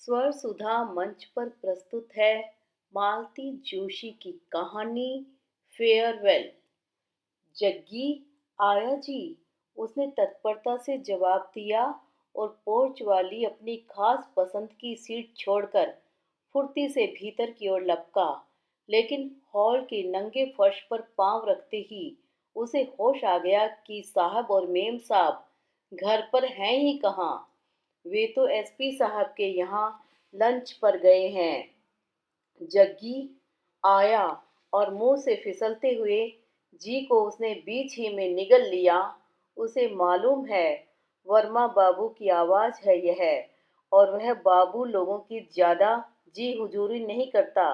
स्वर सुधा मंच पर प्रस्तुत है मालती जोशी की कहानी फेयरवेल। जग्गी आया जी, उसने तत्परता से जवाब दिया और पोर्च वाली अपनी खास पसंद की सीट छोड़कर फुर्ती से भीतर की ओर लपका। लेकिन हॉल के नंगे फर्श पर पांव रखते ही उसे होश आ गया कि साहब और मेम साहब घर पर हैं ही कहाँ। वे तो एसपी साहब के यहाँ लंच पर गए हैं। जग्गी आया और मुंह से फिसलते हुए जी को उसने बीच ही में निगल लिया। उसे मालूम है वर्मा बाबू की आवाज है यह, और वह बाबू लोगों की ज्यादा जी हुजूरी नहीं करता।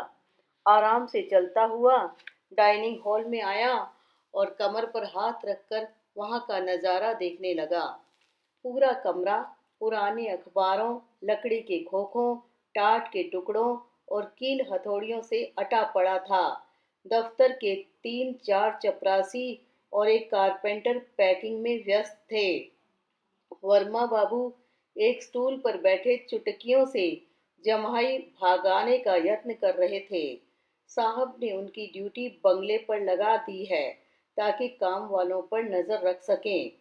आराम से चलता हुआ डाइनिंग हॉल में आया और कमर पर हाथ रखकर वहां का नजारा देखने लगा। पूरा कमरा पुराने अखबारों, लकड़ी के खोखों, टाट के टुकड़ों और कील हथौड़ियों से अटा पड़ा था। दफ्तर के 3-4 चपरासी और एक कारपेंटर पैकिंग में व्यस्त थे। वर्मा बाबू एक स्टूल पर बैठे चुटकियों से जम्हाई भागाने का यत्न कर रहे थे। साहब ने उनकी ड्यूटी बंगले पर लगा दी है ताकि काम वालों पर नजर रख सकें,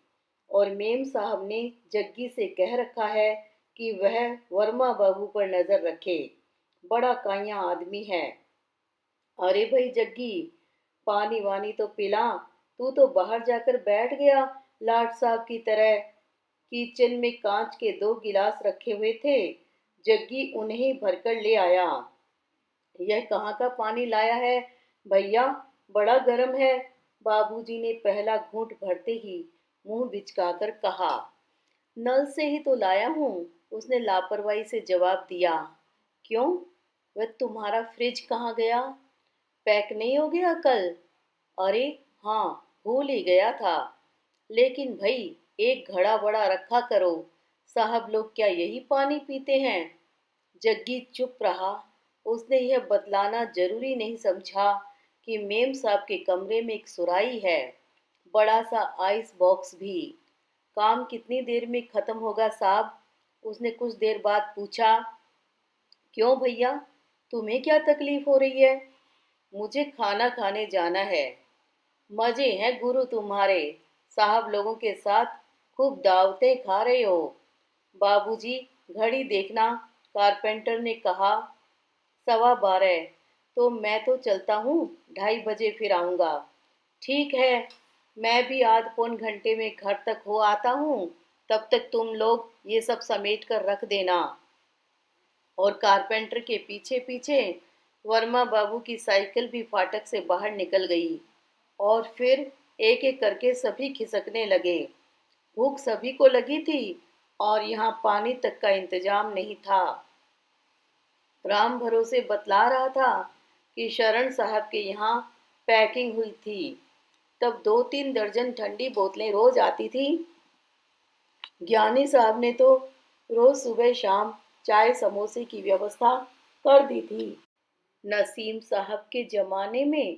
और मेम साहब ने जग्गी से कह रखा है कि वह वर्मा बाबू पर नजर रखे। बड़ा काया आदमी है। अरे भाई जग्गी, पानी वानी तो पिला। तू तो बाहर जाकर बैठ गया लाट साहब की तरह। किचन में कांच के 2 गिलास रखे हुए थे। जग्गी उन्हें भरकर ले आया। यह कहाँ का पानी लाया है भैया, बड़ा गर्म है। बाबूजी ने पहला घूंट भरते ही मुंह बिचकाकर कहा। नल से ही तो लाया हूँ, उसने लापरवाही से जवाब दिया। क्यों, वह तुम्हारा फ्रिज कहाँ गया? पैक नहीं हो गया कल? अरे हाँ, भूल ही गया था। लेकिन भाई एक घड़ा बड़ा रखा करो, साहब लोग क्या यही पानी पीते हैं? जग्गी चुप रहा। उसने यह बतलाना जरूरी नहीं समझा कि मेम साहब के कमरे में एक सुराही है, बड़ा सा आइस बॉक्स भी। काम कितनी देर में खत्म होगा साहब? उसने कुछ देर बाद पूछा। क्यों भैया, तुम्हें क्या तकलीफ हो रही है? मुझे खाना खाने जाना है। मजे हैं गुरु तुम्हारे, साहब लोगों के साथ खूब दावतें खा रहे हो। बाबूजी घड़ी देखना, कारपेंटर ने कहा। 12:15। तो मैं तो चलता हूँ, 2:30 बजे फिर आऊँगा। ठीक है, मैं भी आध पौन घंटे में घर तक हो आता हूँ। तब तक तुम लोग ये सब समेट कर रख देना। और कारपेंटर के पीछे पीछे वर्मा बाबू की साइकिल भी फाटक से बाहर निकल गई। और फिर एक एक करके सभी खिसकने लगे। भूख सभी को लगी थी और यहाँ पानी तक का इंतजाम नहीं था। राम भरोसे बतला रहा था कि शरण साहब के यहाँ पैकिंग हुई थी। तब 2-3 दर्जन ठंडी बोतलें रोज आती थी। ज्ञानी साहब ने तो रोज सुबह शाम चाय समोसे की व्यवस्था कर दी थी। नसीम साहब के जमाने में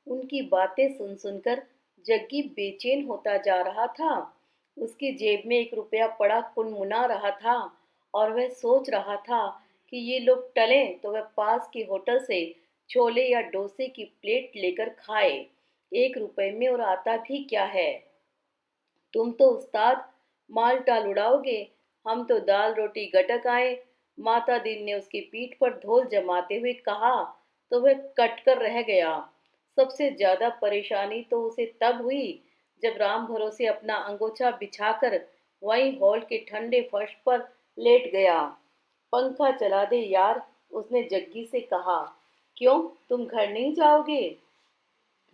उनकी बातें सुन सुनकर जग्गी बेचैन होता जा रहा था। उसकी जेब में 1 रुपया पड़ा कुनमुना रहा था और वह सोच रहा था कि ये लोग टलें तो वह पास के होटल से छोले या डोसे की प्लेट लेकर खाए। 1 रुपए में और आता भी क्या है? तुम तो उस्ताद माल टाल उड़ाओगे, हम तो दाल रोटी गटक आए। माता दीन ने उसकी पीठ पर धौल जमाते हुए कहा तो वह कट कर रह गया। सबसे ज्यादा परेशानी तो उसे तब हुई जब राम भरोसे अपना अंगोछा बिछाकर वहीं हॉल के ठंडे फर्श पर लेट गया। पंखा चला दे यार, उसने जग्गी से कहा। क्यों, तुम घर नहीं जाओगे?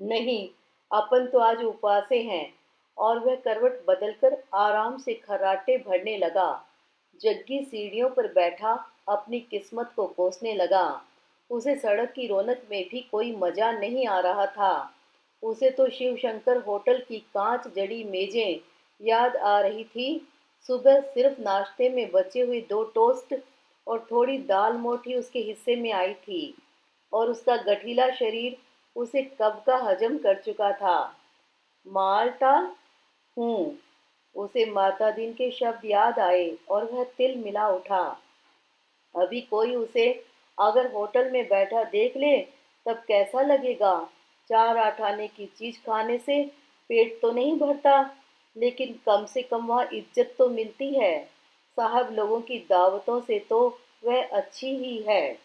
नहीं, अपन तो आज उपवासे हैं। और वह करवट बदलकर आराम से खर्राटे भरने लगा। जग्गी सीढ़ियों पर बैठा अपनी किस्मत को कोसने लगा। उसे सड़क की रौनक में भी कोई मजा नहीं आ रहा था। उसे तो शिव शंकर होटल की कांच जड़ी मेजें याद आ रही थी। सुबह सिर्फ नाश्ते में बचे हुए 2 टोस्ट और थोड़ी दाल मोठी उसके हिस्से में आई थी, और उसका गठीला शरीर उसे कब का हजम कर चुका था। माल्टा हूँ। उसे माता दीन के शब्द याद आए और वह तिल मिला उठा। अभी कोई उसे अगर होटल में बैठा देख ले तब कैसा लगेगा। 4 8 आने की चीज खाने से पेट तो नहीं भरता, लेकिन कम से कम वहाँ इज्जत तो मिलती है। साहब लोगों की दावतों से तो वह अच्छी ही है।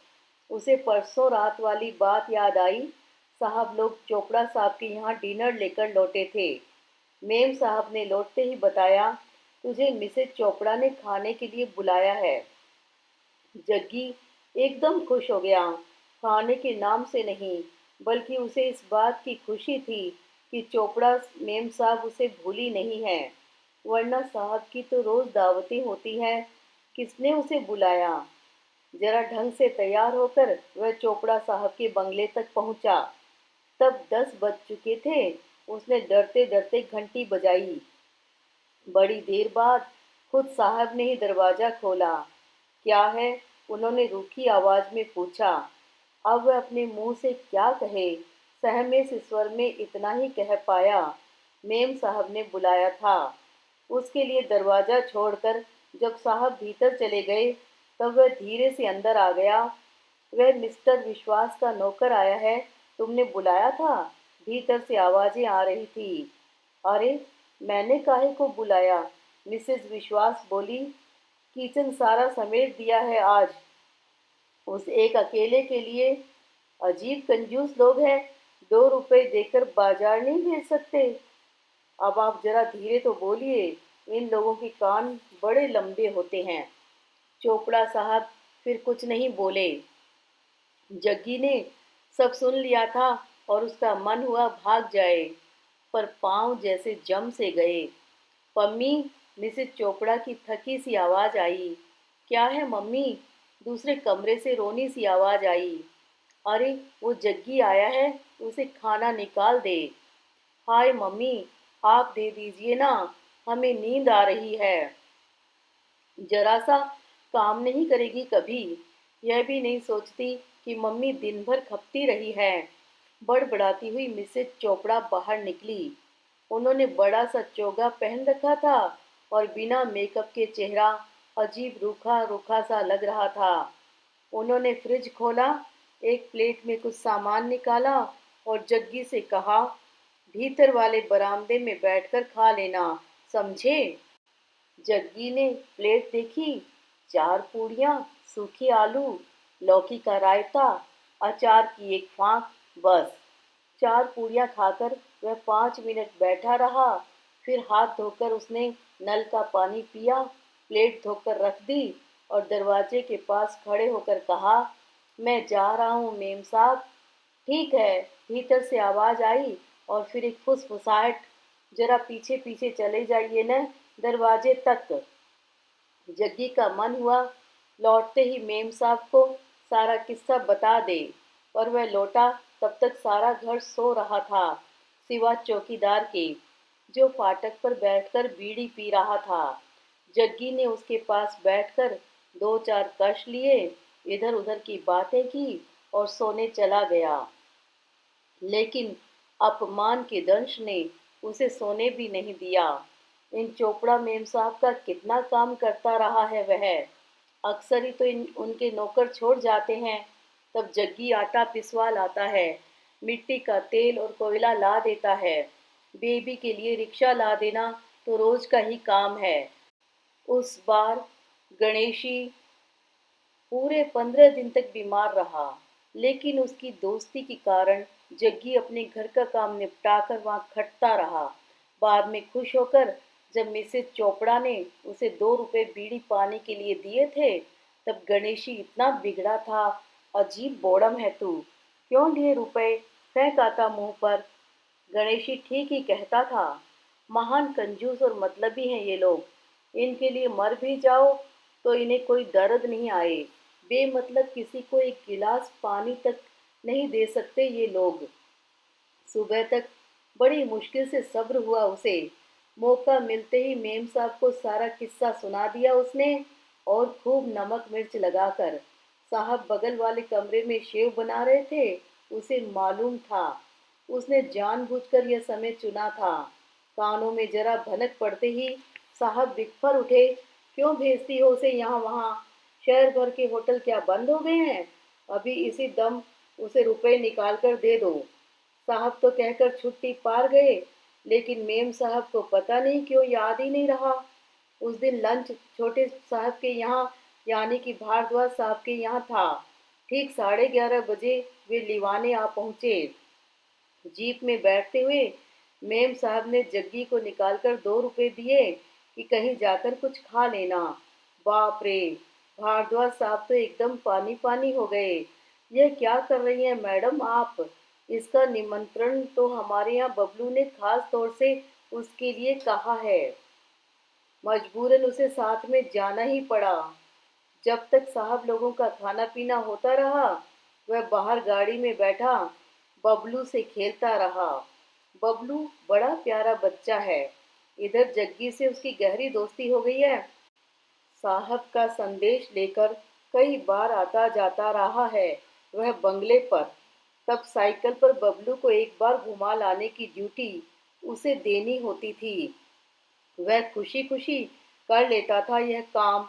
उसे परसों रात वाली बात याद आई। साहब लोग चोपड़ा साहब के यहाँ डिनर लेकर लौटे थे। मेम साहब ने लौटते ही बताया, तुझे मिसेज चोपड़ा ने खाने के लिए बुलाया है। जग्गी एकदम खुश हो गया। खाने के नाम से नहीं, बल्कि उसे इस बात की खुशी थी कि चोपड़ा मेम साहब उसे भूली नहीं है। वरना साहब की तो रोज दावतें होती हैं। किसने उसे बुलाया। जरा ढंग से तैयार होकर वह चोपड़ा साहब के बंगले तक पहुंचा। तब 10 बज चुके थे। उसने डरते डरते घंटी बजाई। बड़ी देर बाद खुद साहब ने ही दरवाजा खोला। क्या है? उन्होंने रूखी आवाज में पूछा। अब वह अपने मुंह से क्या कहे। सहमे से स्वर में इतना ही कह पाया, मेम साहब ने बुलाया था। उसके लिए दरवाजा छोड़कर जब साहब भीतर चले गए तब वह धीरे से अंदर आ गया। वह मिस्टर विश्वास का नौकर आया है, तुमने बुलाया था? भीतर से आवाजें आ रही थी। अरे, मैंने काहे को बुलाया? मिसेज विश्वास बोली। किचन सारा समेट दिया है आज, उस एक अकेले के लिए। अजीब कंजूस लोग हैं, 2 रुपए देकर बाजार नहीं भेज सकते। अब आप जरा धीरे तो बोलिए, इन लोगों के कान बड़े लंबे होते हैं। चोपड़ा साहब फिर कुछ नहीं बोले। जग्गी ने सब सुन लिया था और उसका मन हुआ भाग जाए, पर पांव जैसे जम से गए। पम्मी, मिसेज चोपड़ा की थकी सी आवाज आई। क्या है मम्मी? दूसरे कमरे से रोनी सी आवाज आई। अरे, वो जग्गी आया है, उसे खाना निकाल दे। हाय मम्मी, आप दे दीजिए ना, हमें नींद आ रही है। जरा सा काम नहीं करेगी कभी? यह भी नहीं सोचती कि मम्मी दिन भर खपती रही है। बड़बड़ाती हुई मिसेज चोपड़ा बाहर निकली। उन्होंने बड़ा सा चोगा पहन रखा था और बिना मेकअप के चेहरा अजीब रूखा रूखा सा लग रहा था। उन्होंने फ्रिज खोला, एक प्लेट में कुछ सामान निकाला और जग्गी से कहा, भीतर वाले बरामदे में बैठकर खा लेना, समझे? जग्गी ने प्लेट देखी। 4 पूड़ियाँ, सूखे आलू, लौकी का रायता, अचार की एक फांक, बस। 4 पूड़ियाँ खाकर वह 5 मिनट बैठा रहा। फिर हाथ धोकर उसने नल का पानी पिया, प्लेट धोकर रख दी और दरवाजे के पास खड़े होकर कहा, मैं जा रहा हूँ मेम साहब। ठीक है। भीतर से आवाज आई और फिर एक फुसफुसाहट, जरा पीछे पीछे चले जाइए न, दरवाजे तक। जग्गी का मन हुआ लौटते ही मेम साहब को सारा किस्सा बता दे, पर वह लौटा तब तक सारा घर सो रहा था, सिवा चौकीदार के, जो फाटक पर बैठकर बीड़ी पी रहा था। जग्गी ने उसके पास बैठकर 2 4 कश लिए, इधर उधर की बातें की और सोने चला गया। लेकिन अपमान के दंश ने उसे सोने भी नहीं दिया। इन चोपड़ा मेम साहब का कितना काम करता रहा है वह। अक्सर ही तो उनके नौकर छोड़ जाते हैं, तब जग्गी आटा पिसवा लाता है, मिट्टी का तेल और कोयला ला देता है। बेबी के लिए रिक्शा ला देना तो रोज का ही काम है। उस बार गणेशी पूरे 15 दिन तक बीमार रहा, लेकिन उसकी दोस्ती के कारण जग्गी अपने घर का काम निपटाकर वहाँ खटता रहा। बाद में खुश होकर जब मिसेज चोपड़ा ने उसे 2 रुपए बीड़ी पाने के लिए दिए थे, तब गणेशी इतना बिगड़ा था। अजीब बोड़म है तू, क्यों लिए रुपए? फेंक आता मुंह पर। गणेशी ठीक ही कहता था। महान कंजूस और मतलबी हैं ये लोग। इनके लिए मर भी जाओ तो इन्हें कोई दर्द नहीं आए। बेमतलब किसी को एक गिलास पानी तक नहीं दे सकते ये लोग। सुबह तक बड़ी मुश्किल से सब्र हुआ उसे। मौका मिलते ही मेम साहब को सारा किस्सा सुना दिया उसने, और खूब नमक मिर्च लगाकर। साहब बगल वाले कमरे में शेव बना रहे थे, उसे मालूम था। उसने जानबूझकर यह समय चुना था। कानों में जरा भनक पड़ते ही साहब बिखर उठे, क्यों भेजती हो उसे यहाँ वहाँ? शहर भर के होटल क्या बंद हो गए हैं? अभी इसी दम उसे रुपए निकाल कर दे दो। साहब तो कहकर छुट्टी पार गए, लेकिन मेम साहब को पता नहीं क्यों याद ही नहीं रहा। उस दिन लंच छोटे साहब के यहाँ, यानी कि भारद्वाज साहब के यहाँ था। ठीक 11:30 बजे वे लिवाने आ पहुँचे। जीप में बैठते हुए मेम साहब ने जग्गी को निकालकर 2 रुपए दिए कि कहीं जाकर कुछ खा लेना। बाप रे, भारद्वाज साहब तो एकदम पानी पानी हो गए। यह क्या कर रही हैं मैडम आप? इसका निमंत्रण तो हमारे यहाँ बबलू ने खास तौर से उसके लिए कहा है। मजबूरन उसे साथ में जाना ही पड़ा। जब तक साहब लोगों का खाना पीना होता रहा, वह बाहर गाड़ी में बैठा बबलू से खेलता रहा। बबलू बड़ा प्यारा बच्चा है। इधर जग्गी से उसकी गहरी दोस्ती हो गई है। साहब का संदेश लेकर कई बार आता जाता रहा है वह बंगले पर। तब साइकिल पर बबलू को एक बार घुमा लाने की ड्यूटी उसे देनी होती थी। वह खुशी खुशी कर लेता था यह काम।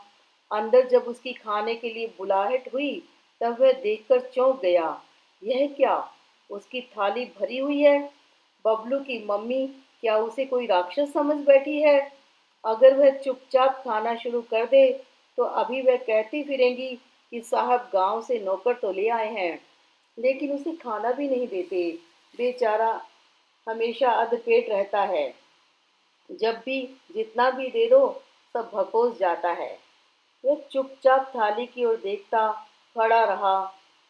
अंदर जब उसकी खाने के लिए बुलाहट हुई, तब वह देखकर चौंक गया। यह क्या? उसकी थाली भरी हुई है। बबलू की मम्मी क्या उसे कोई राक्षस समझ बैठी है? अगर वह चुपचाप खाना शुरू कर दे, तो अभी वह कहती फिरेंगी कि साहब गांव से नौकर तो ले आए हैं, लेकिन उसे खाना भी नहीं देते। बेचारा हमेशा अधपेट रहता है। जब भी जितना भी दे दो, सब भकोस जाता है। वह चुपचाप थाली की ओर देखता खड़ा रहा।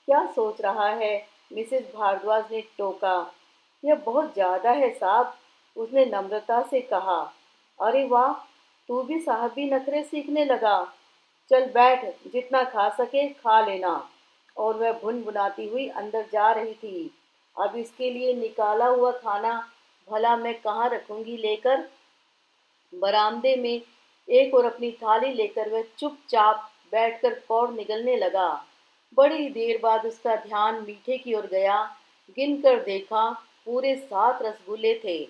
क्या सोच रहा है? मिसेस भारद्वाज ने टोका। यह बहुत ज्यादा है साहब, उसने नम्रता से कहा। अरे वाह, तू भी साहबी नखरे सीखने लगा। चल बैठ, जितना खा सके खा लेना। और वह भुनभुनाती हुई अंदर जा रही थी। अब इसके लिए निकाला हुआ खाना भला मैं कहाँ रखूंगी लेकर? बरामदे में एक और अपनी थाली लेकर वह चुपचाप बैठकर पौड़ निगलने लगा। बड़ी देर बाद उसका ध्यान मीठे की ओर गया। गिनकर देखा, पूरे 7 रसगुल्ले थे।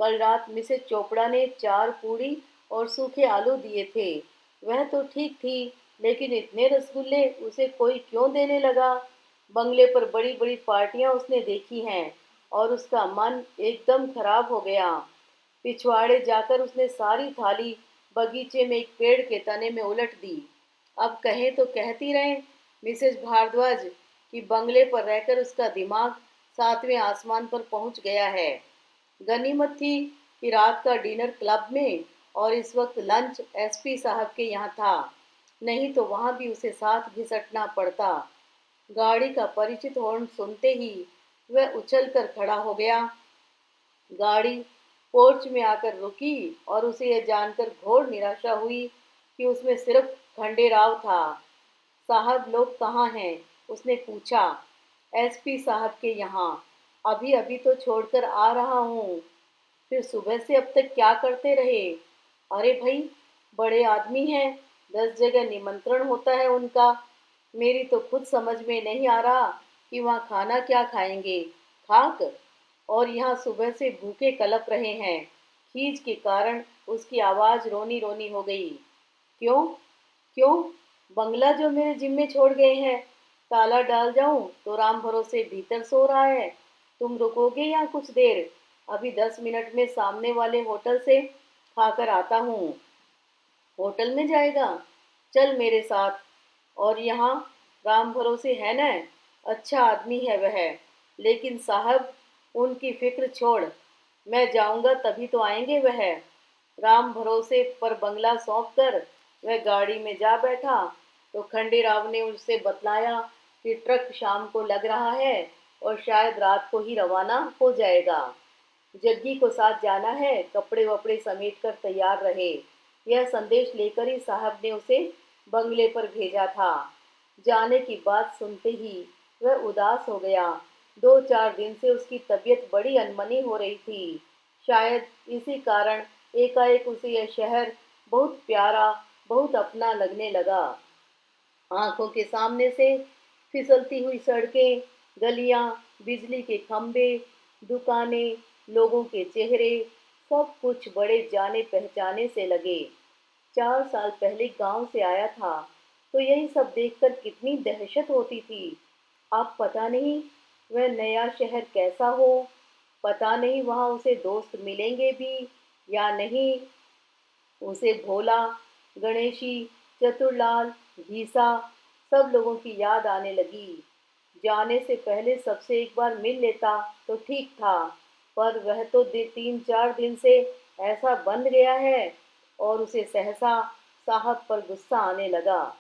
कल रात मिसेस चोपड़ा ने 4 पूड़ी और सूखे आलू दिए थे। वह तो ठीक थी, लेकिन इतने रसगुल्ले उसे कोई क्यों देने लगा? बंगले पर बड़ी बड़ी पार्टियां उसने देखी हैं, और उसका मन एकदम खराब हो गया। पिछवाड़े जाकर उसने सारी थाली बगीचे में एक पेड़ के तने में उलट दी। अब कहें तो कहती रहें मिसेस भारद्वाज कि बंगले पर रहकर उसका दिमाग 7वें आसमान पर पहुंच गया है। गनीमत थी कि रात का डिनर क्लब में और इस वक्त लंच एसपी साहब के यहाँ था, नहीं तो वहां भी उसे साथ घिसटना पड़ता। गाड़ी का परिचित हॉर्न सुनते ही वह उछल कर खड़ा हो गया। गाड़ी पोर्च में आकर रुकी और उसे यह जानकर घोर निराशा हुई कि उसमें सिर्फ खंडेराव था। साहब लोग कहाँ हैं? उसने पूछा। एसपी साहब के यहाँ। अभी अभी तो छोड़कर आ रहा हूँ। फिर सुबह से अब तक क्या करते रहे? अरे भाई, बड़े आदमी हैं, 10 जगह निमंत्रण होता है उनका। मेरी तो खुद समझ में नहीं आ रहा कि वहाँ खाना क्या खाएंगे, खाक? और यहाँ सुबह से भूखे कलप रहे हैं। खीज के कारण उसकी आवाज रोनी रोनी हो गई। क्यों? क्यों? बंगला जो मेरे जिम्मे छोड़ गए हैं, ताला डाल जाऊं तो राम भरोसे भीतर सो रहा है। तुम रुकोगे यहाँ कुछ देर? अभी 10 मिनट में सामने वाले होटल से खाकर आता हूँ। होटल में जाएगा? चल मेरे साथ। और यहाँ राम भरोसे है न? अच्छा आदमी है वह। लेकिन साहब, उनकी फिक्र छोड़। मैं जाऊंगा तभी तो आएंगे वह। राम भरोसे पर बंगला सौंप कर वह गाड़ी में जा बैठा, तो खंडेराव ने उससे बतलाया कि ट्रक शाम को लग रहा है और शायद रात को ही रवाना हो जाएगा। जग्गी को साथ जाना है, कपड़े वपड़े समेट कर तैयार रहे। यह संदेश लेकर ही साहब ने उसे बंगले पर भेजा था। जाने की बात सुनते ही वह उदास हो गया। 2-4 दिन से उसकी तबीयत बड़ी अनमनी हो रही थी। शायद इसी कारण एकाएक उसे यह शहर बहुत प्यारा, बहुत अपना लगने लगा। आंखों के सामने से फिसलती हुई सड़कें, गलियां, बिजली के खंभे, दुकानें, लोगों के चेहरे, सब कुछ बड़े जाने पहचाने से लगे। 4 साल पहले गांव से आया था। तो यही सब देखकर कितनी दहशत होती थी। अब पता नहीं वह नया शहर कैसा हो, पता नहीं वहाँ उसे दोस्त मिलेंगे भी या नहीं। उसे भोला, गणेशी, चतुरलाल, घीसा सब लोगों की याद आने लगी। जाने से पहले सबसे एक बार मिल लेता तो ठीक था, पर वह तो 3-4 दिन से ऐसा बंध गया है। और उसे सहसा साहब पर गुस्सा आने लगा।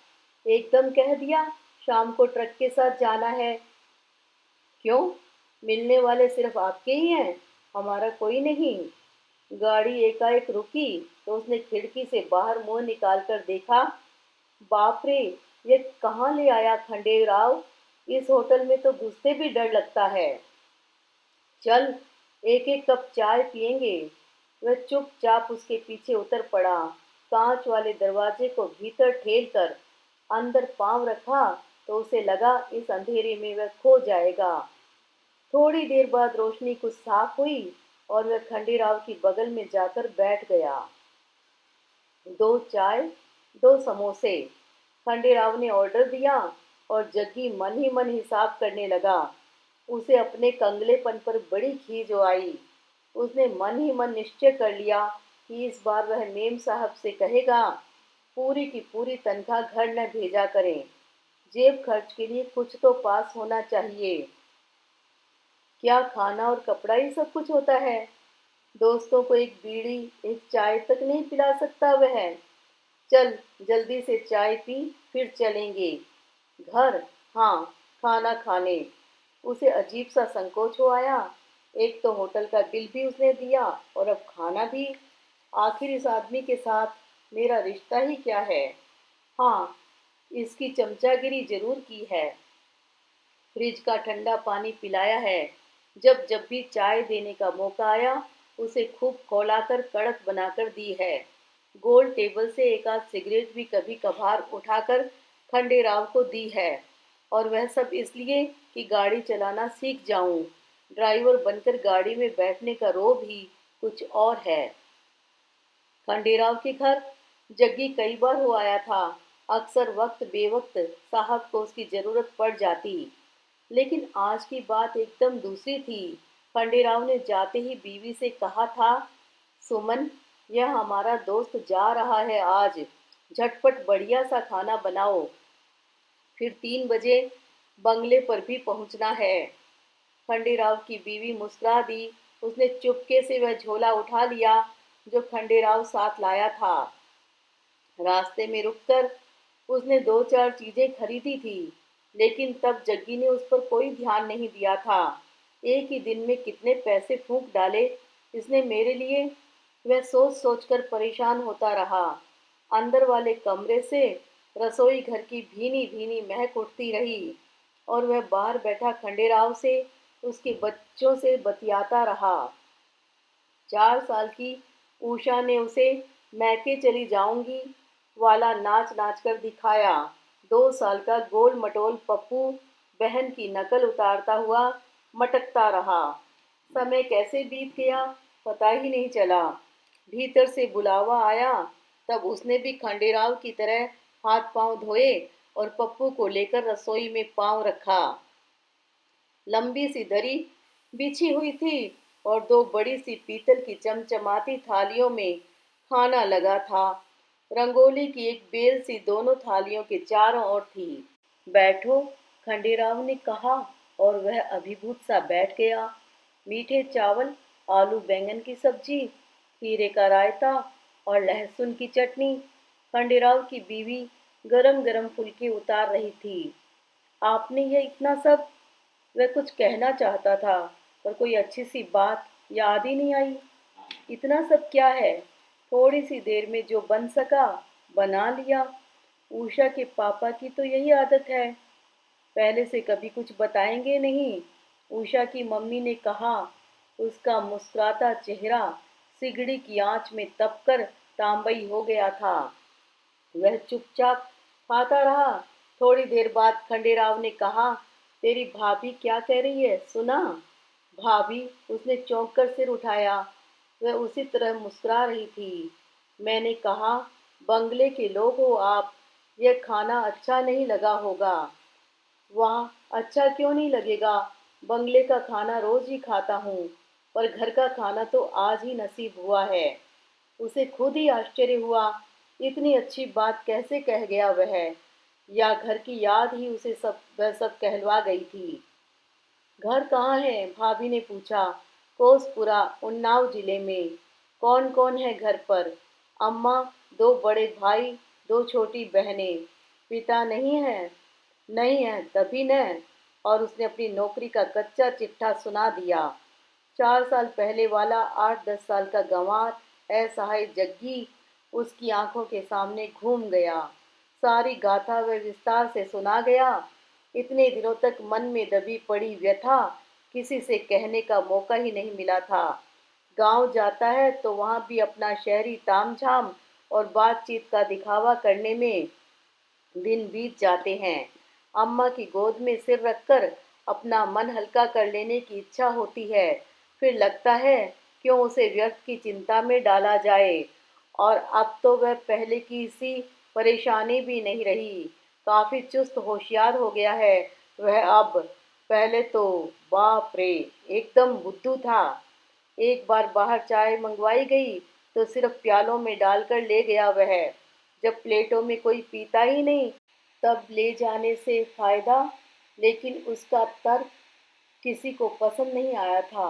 एकदम कह दिया, शाम को ट्रक के साथ जाना है। क्यों? मिलने वाले सिर्फ आपके ही हैं, हमारा कोई नहीं। गाड़ी एकाएक रुकी तो उसने खिड़की से बाहर मुंह निकालकर देखा। बाप रे, ये कहाँ ले आया खंडेराव। इस होटल में तो घुसते भी डर लगता है। चल, एक एक कप चाय पियेंगे। वह चुपचाप उसके पीछे उतर पड़ा। कांच वाले दरवाजे को भीतर ठेल कर अंदर पांव रखा तो उसे लगा इस अंधेरे में वह खो जाएगा। थोड़ी देर बाद रोशनी कुछ साफ हुई और वह खंडेराव की बगल में जाकर बैठ गया। 2 चाय, 2 समोसे, खंडेराव ने ऑर्डर दिया। और जग्गी मन ही मन हिसाब करने लगा। उसे अपने कंगलेपन पर बड़ी खीज आई। उसने मन ही मन निश्चय कर लिया कि इस बार वह मेम साहब से कहेगा पूरी की पूरी तनख्वाह घर न भेजा करें। जेब खर्च के लिए कुछ तो पास होना चाहिए। क्या खाना और कपड़ा ही सब कुछ होता है? दोस्तों को एक बीड़ी, एक चाय तक नहीं पिला सकता वह। चल, जल्दी से चाय पी, फिर चलेंगे घर। हाँ, खाना खाने। उसे अजीब सा संकोच हो आया। एक तो होटल का बिल भी उसने दिया और अब खाना भी। आखिर इस आदमी के साथ मेरा रिश्ता ही क्या है? हाँ, इसकी चमचागिरी जरूर की है। फ्रिज का ठंडा पानी पिलाया है। जब जब भी चाय देने का मौका आया उसे खूब खौलाकर कड़क बनाकर दी है। गोल टेबल से एक आध सिगरेट भी कभी कभार उठाकर खंडेराव को दी है। और वह सब इसलिए कि गाड़ी चलाना सीख जाऊं। ड्राइवर बनकर गाड़ी में बैठने का रोब ही कुछ और है। खंडेराव के घर जग्गी कई बार हो आया था। अक्सर वक्त बेवक्त साहब को उसकी जरूरत पड़ जाती। लेकिन आज की बात एकदम दूसरी थी। खंडेराव ने जाते ही बीवी से कहा था, सुमन, यह हमारा दोस्त जा रहा है आज। झटपट बढ़िया सा खाना बनाओ, फिर 3 बजे बंगले पर भी पहुंचना है। खंडेराव की बीवी मुस्कुरा दी। उसने चुपके से वह झोला उठा लिया जो खंडेराव साथ लाया था। रास्ते में रुककर उसने 2-4 चीजें खरीदी थी। लेकिन तब जग्गी ने उस पर कोई ध्यान नहीं दिया था। एक ही दिन में कितने पैसे फूंक डाले इसने मेरे लिए, वह सोच सोच कर परेशान होता रहा। अंदर वाले कमरे से रसोई घर की भीनी भीनी महक उठती रही। और वह बाहर बैठा खंडेराव से उसके बच्चों से बतियाता रहा। 4 साल की उषा ने उसे मैके चली जाऊंगी वाला नाच नाच कर दिखाया। 2 साल का गोल मटोल पप्पू बहन की नकल उतारता हुआ मटकता रहा। समय कैसे बीत गया पता ही नहीं चला। भीतर से बुलावा आया, तब उसने भी खंडेराव की तरह हाथ पांव धोए और पप्पू को लेकर रसोई में पांव रखा। लंबी सी दरी बिछी हुई थी और 2 बड़ी सी पीतल की चमचमाती थालियों में खाना लगा था। रंगोली की एक बेल सी दोनों थालियों के चारों ओर थी। बैठो, खंडेराव ने कहा और वह अभिभूत सा बैठ गया। मीठे चावल, आलू बैंगन की सब्जी, खीरे का रायता और लहसुन की चटनी। खंडेराव की बीवी गरम गरम फुलकी उतार रही थी। आपने ये इतना सब? वह कुछ कहना चाहता था, पर कोई अच्छी सी बात याद ही नहीं आई। इतना सब क्या है? थोड़ी सी देर में जो बन सका बना लिया। उषा के पापा की तो यही आदत है, पहले से कभी कुछ बताएंगे नहीं। उषा की मम्मी ने कहा। उसका मुस्कुराता चेहरा सिगड़ी की आंच में तपकर तांबई हो गया था। वह चुपचाप खाता रहा। थोड़ी देर बाद खंडेराव ने कहा, तेरी भाभी क्या कह रही है, सुना? भाभी? उसने चौंक कर सिर उठाया। वह उसी तरह मुस्कुरा रही थी। मैंने कहा, बंगले के लोग हो आप, यह खाना अच्छा नहीं लगा होगा। वाह, अच्छा क्यों नहीं लगेगा? बंगले का खाना रोज ही खाता हूँ, पर घर का खाना तो आज ही नसीब हुआ है। उसे खुद ही आश्चर्य हुआ, इतनी अच्छी बात कैसे कह गया वह? या घर की याद ही उसे वह सब कहलवा गई थी। घर कहाँ है? भाभी ने पूछा। कोसपुरा, उन्नाव जिले में। कौन कौन है घर पर? अम्मा, दो बड़े भाई, दो छोटी बहनें। पिता नहीं है? नहीं है, तभी न। और उसने अपनी नौकरी का कच्चा चिट्ठा सुना दिया। 4 साल पहले वाला 8-10 साल का गंवार असहाय जग्गी उसकी आंखों के सामने घूम गया। सारी गाथा व विस्तार से सुना गया। इतने दिनों तक मन में दबी पड़ी व्यथा किसी से कहने का मौका ही नहीं मिला था। गांव जाता है तो वहां भी अपना शहरी तामझाम और बातचीत का दिखावा करने में दिन बीत जाते हैं। अम्मा की गोद में सिर रखकर अपना मन हल्का कर लेने की इच्छा होती है। फिर लगता है क्यों उसे व्यर्थ की चिंता में डाला जाए। और अब तो वह पहले की सी परेशानी भी नहीं रही। काफी चुस्त होशियार हो गया है वह अब। पहले तो बाप रे, एकदम बुद्धू था। एक बार बाहर चाय मंगवाई गई तो सिर्फ प्यालों में डालकर ले गया वह। जब प्लेटों में कोई पीता ही नहीं तब ले जाने से फायदा। लेकिन उसका तर्क किसी को पसंद नहीं आया था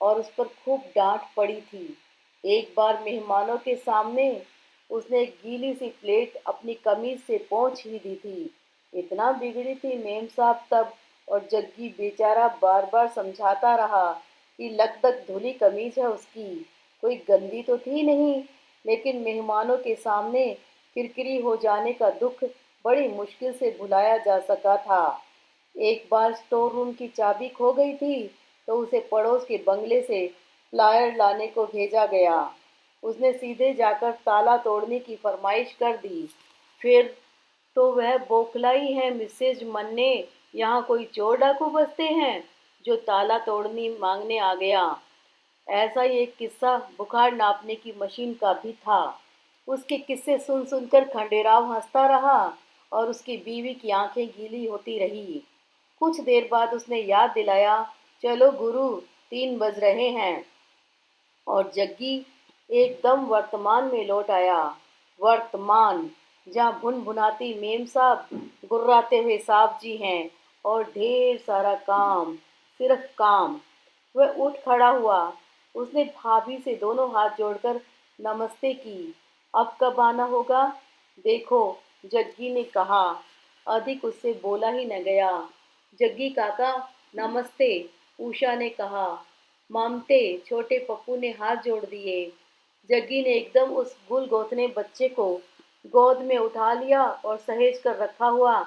और उस पर खूब डांट पड़ी थी। एक बार मेहमानों के सामने उसने एक गीली सी प्लेट अपनी कमीज से पोंछ ही दी थी। इतना बिगड़ी थी मेम साहब तब। और जग्गी बेचारा बार बार समझाता रहा कि लकदक धुली कमीज है उसकी, कोई गंदी तो थी नहीं। लेकिन मेहमानों के सामने किरकिरी हो जाने का दुख बड़ी मुश्किल से भुलाया जा सका था। एक बार स्टोर रूम की चाबी खो गई थी तो उसे पड़ोस के बंगले से प्लायर लाने को भेजा गया। उसने सीधे जाकर ताला तोड़ने की फरमाइश कर दी। फिर तो वह बौखलाई है मिसेज मन्ने, यहाँ कोई चोर डाकू बसते हैं जो ताला तोड़नी मांगने आ गया। ऐसा ही एक किस्सा बुखार नापने की मशीन का भी था। उसके किस्से सुन सुनकर खंडेराव हंसता रहा और उसकी बीवी की आंखें गीली होती रही। कुछ देर बाद उसने याद दिलाया, चलो गुरु, 3 बज रहे हैं। और जग्गी एकदम वर्तमान में लौट आया। वर्तमान, जहाँ भुनभुनाती मेम साहब, गुर्राते हुए साहब जी हैं और ढेर सारा काम, सिर्फ काम। वह उठ खड़ा हुआ। उसने भाभी से दोनों हाथ जोड़कर नमस्ते की। अब कब आना होगा? देखो, जग्गी ने कहा। अधिक उससे बोला ही न गया। जग्गी काका, नमस्ते, उषा ने कहा। ममते, छोटे पप्पू ने हाथ जोड़ दिए। जग्गी ने एकदम उस गुल गोथने बच्चे को गोद में उठा लिया और सहेज कर रखा हुआ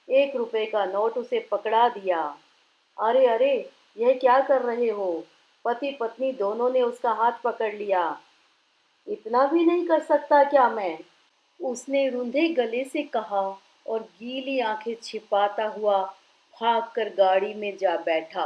1 रुपए का नोट उसे पकड़ा दिया। अरे अरे, यह क्या कर रहे हो? पति पत्नी दोनों ने उसका हाथ पकड़ लिया। इतना भी नहीं कर सकता क्या मैं? उसने रुंधे गले से कहा और गीली आंखें छिपाता हुआ भागकर गाड़ी में जा बैठा।